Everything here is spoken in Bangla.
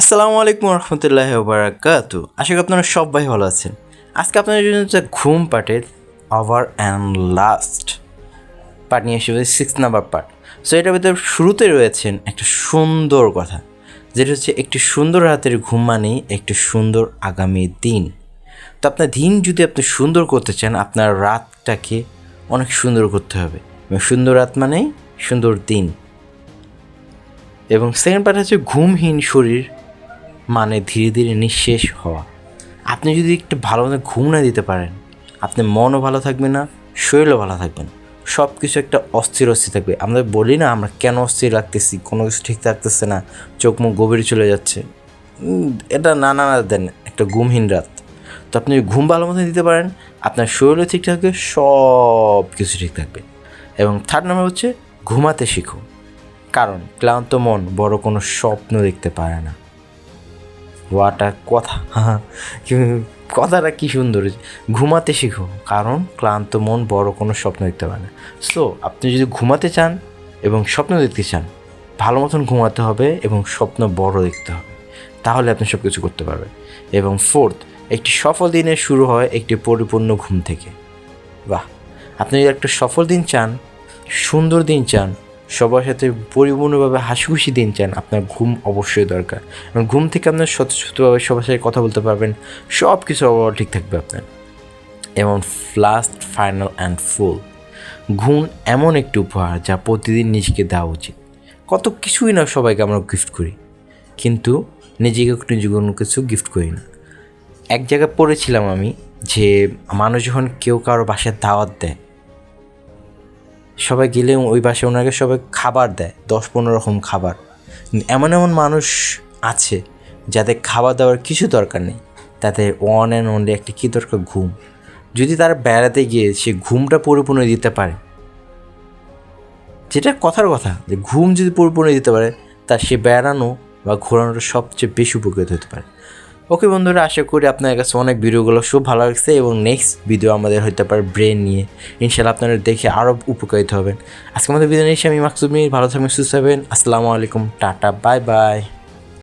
আসসালামু আলাইকুম রহমতুল্লাহি ওয়া বারাকাতুহু। আশা করি আপনারা সবাই ভালো আছেন। আজকে আপনাদের জন্য হচ্ছে ঘুম পার্টের ওভার অ্যান্ড লাস্ট পার্ট নিয়ে এসেছে 6 নাম্বার পার্ট। সো এটার ভিতরে শুরুতে রয়েছেন একটা সুন্দর কথা, যেটা হচ্ছে একটি সুন্দর রাতের ঘুম মানেই একটি সুন্দর আগামী দিন। তো আপনার দিন যদি আপনি সুন্দর করতে চান, আপনার রাতটাকে অনেক সুন্দর করতে হবে, এবং সুন্দর রাত মানেই সুন্দর দিন। এবং সেকেন্ড পার্ট হচ্ছে ঘুমহীন শরীর মানে ধীরে ধীরে নিঃশেষ হওয়া। আপনি যদি একটু ভালো মতো ঘুম না দিতে পারেন, আপনার মনও ভালো থাকবে না, শরীরও ভালো থাকবে না, সব কিছু একটা অস্থির থাকবে। আমরা বলি না আমরা কেন অস্থির রাখতেছি, কোনো কিছু ঠিক থাকতেছে না, চোখ মুখ গভীরে চলে যাচ্ছে, এটা না দেন একটা ঘুমহীন রাত। তো আপনি ঘুম ভালো মতো দিতে পারেন, আপনার শরীরও ঠিক থাকবে, সব কিছু ঠিক থাকবে। এবং থার্ড নাম্বার হচ্ছে ঘুমাতে শিখো, কারণ ক্লান্ত মন বড় কোনো স্বপ্ন দেখতে পারে না। ওয়াটা কথা, কথাটা কী সুন্দর। ঘুমাতে শিখো, কারণ ক্লান্ত মন বড় কোনো স্বপ্ন দেখতে পারে না। সো আপনি যদি ঘুমাতে চান এবং স্বপ্ন দেখতে চান, ভালো মতন ঘুমাতে হবে এবং স্বপ্ন বড় দেখতে হবে, তাহলে আপনি সব কিছু করতে পারবেন। এবং ফোর্থ, একটি সফল দিনের শুরু হয় একটি পরিপূর্ণ ঘুম থেকে। বাহ, আপনি যদি একটা সফল দিন চান, সুন্দর দিন চান, সবার সাথে পরিপূর্ণভাবে হাসি খুশি দিন চান, আপনার ঘুম অবশ্যই দরকার। এবং ঘুম থেকে আপনার স্বতঃস্ফূর্তভাবে সবার সাথে কথা বলতে পারবেন, সব কিছু অবশ্যই ঠিক থাকবে আপনার। এবং লাস্ট, ফাইনাল অ্যান্ড ফুল, ঘুম এমন একটি উপহার যা প্রতিদিন নিজেকে দেওয়া উচিত। কত কিছুই না সবাইকে আমরা গিফট করি, কিন্তু নিজেকে কোনো কিছু গিফট করি না। এক জায়গায় পড়েছিলাম আমি যে মানুষ যখন কেউ কারো বাসায় দাওয়াত দেয়, সবাই গেলে ওই বাসায় ওনাকে সবাই খাবার দেয়, 10-15 রকম খাবার। এমন এমন মানুষ আছে যাদের খাবার দাবার কিছু দরকার নেই, তাদের ওয়ান অ্যান্ড অনলি একটা কী দরকার, ঘুম। যদি তারা বেড়াতে গিয়ে সে ঘুমটা পরিপূর্ণ দিতে পারে, যেটা কথার কথা, যে ঘুম যদি পরিপূর্ণ দিতে পারে, তার সে বেড়ানো বা ঘোরানোটা সবচেয়ে বেশি উপকৃত হতে পারে। ওকে বন্ধুরা, আশা করি আপনার কাছে অনেক ভিডিওগুলো খুব ভালো লাগছে, এবং নেক্সট ভিডিও আমাদের হতে পারে ব্রেন নিয়ে। ইনশাআল্লাহ আপনারা দেখে আরও উপকৃত হবেন। আজকে আমাদের ভিডিও নিয়ে আমি মাকসুদ মির, ভালো থাকবেন, সুস্থ থাকবেন। আসসালামু আলাইকুম, টাটা, বাই বাই।